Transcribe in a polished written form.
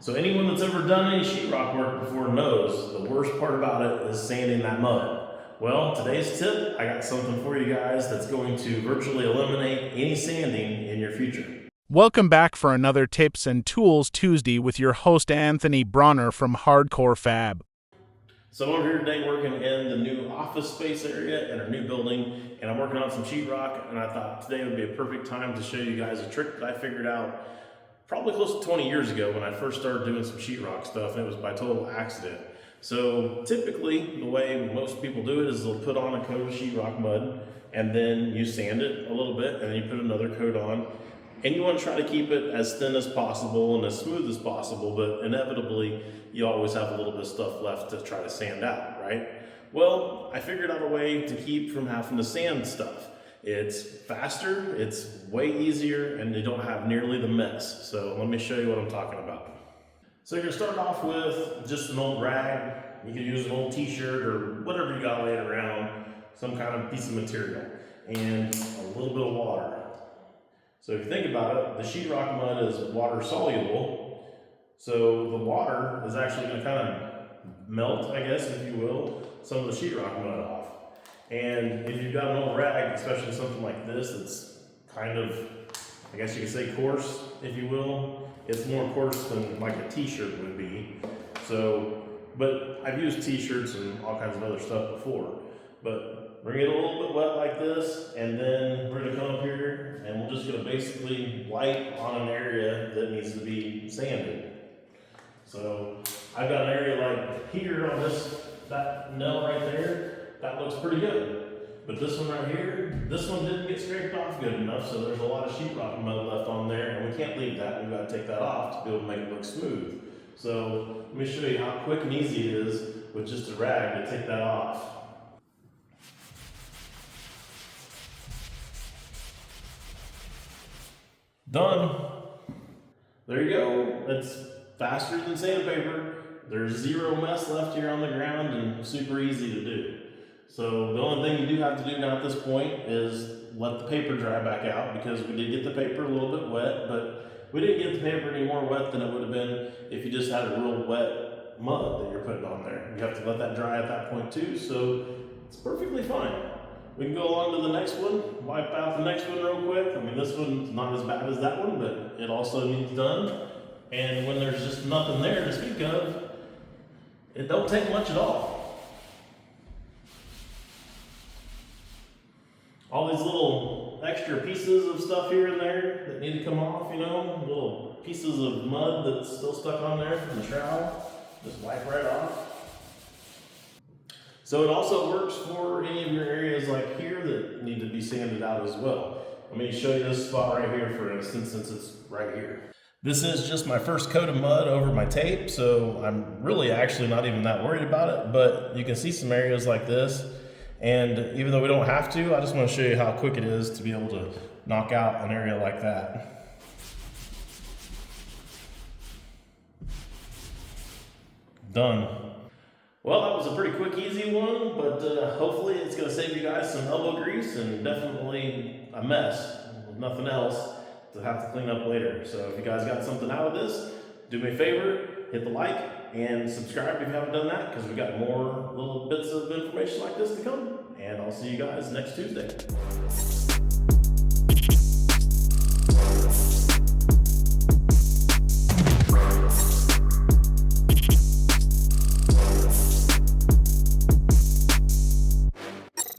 So anyone that's ever done any sheetrock work before knows the worst part about it is sanding that mud. Well, today's tip, I got something for you guys that's going to virtually eliminate any sanding in your future. Welcome back for another Tips and Tools Tuesday with your host Anthony Bronner from Hardcore Fab. So I'm over here today working in the new office space area in our new building, and I'm working on some sheetrock, and I thought today would be a perfect time to show you guys a trick that I figured out probably close to 20 years ago when I first started doing some sheetrock stuff, and it was by total accident. So typically the way most people do it is they'll put on a coat of sheetrock mud, and then you sand it a little bit, and then you put another coat on. And you want to try to keep it as thin as possible and as smooth as possible, but inevitably you always have a little bit of stuff left to try to sand out, right? Well, I figured out a way to keep from having to sand stuff. It's faster, it's way easier, and you don't have nearly the mess. So let me show you what I'm talking about. So you're gonna start off with just an old rag. You can use an old t-shirt or whatever you got laying around, some kind of piece of material, and a little bit of water. So if you think about it, the sheetrock mud is water soluble, so the water is actually going to kind of melt, I guess, if you will, some of the sheetrock mud off. And if you've got an old rag, especially something like this, that's kind of, I guess you could say coarse, if you will. It's more coarse than like a t-shirt would be. So, but I've used t-shirts and all kinds of other stuff before. But we're gonna get a little bit wet like this, and then we're gonna come up here and we're just gonna basically wipe on an area that needs to be sanded. So I've got an area like here on that nail right there, that looks pretty good. But this one right here, this one didn't get scraped off good enough, so there's a lot of sheetrock mud left on there, and we can't leave that. We've got to take that off to be able to make it look smooth. So let me show you how quick and easy it is with just a rag to take that off. Done. There you go. It's faster than sandpaper. There's zero mess left here on the ground and super easy to do. So the only thing you do have to do now at this point is let the paper dry back out, because we did get the paper a little bit wet, but we didn't get the paper any more wet than it would have been if you just had a real wet mud that you're putting on there. You have to let that dry at that point too, so it's perfectly fine. We can go along to the next one, wipe out the next one real quick. I mean, this one's not as bad as that one, but it also needs done. And when there's just nothing there to speak of, it don't take much at all. All these little extra pieces of stuff here and there that need to come off, you know, little pieces of mud that's still stuck on there from the trowel, just wipe right off. So it also works for any of your areas like here that need to be sanded out as well. Let me show you this spot right here, for instance, since it's right here. This is just my first coat of mud over my tape, so I'm really actually not even that worried about it, but you can see some areas like this. And even though we don't have to, I just want to show you how quick it is to be able to knock out an area like that. Done. Well, that was a pretty quick, easy one, but hopefully it's going to save you guys some elbow grease and definitely a mess with nothing else to have to clean up later. So if you guys got something out of this, do me a favor, hit the like and subscribe if you haven't done that, because we got more little bits of information like this to come. And I'll see you guys next Tuesday.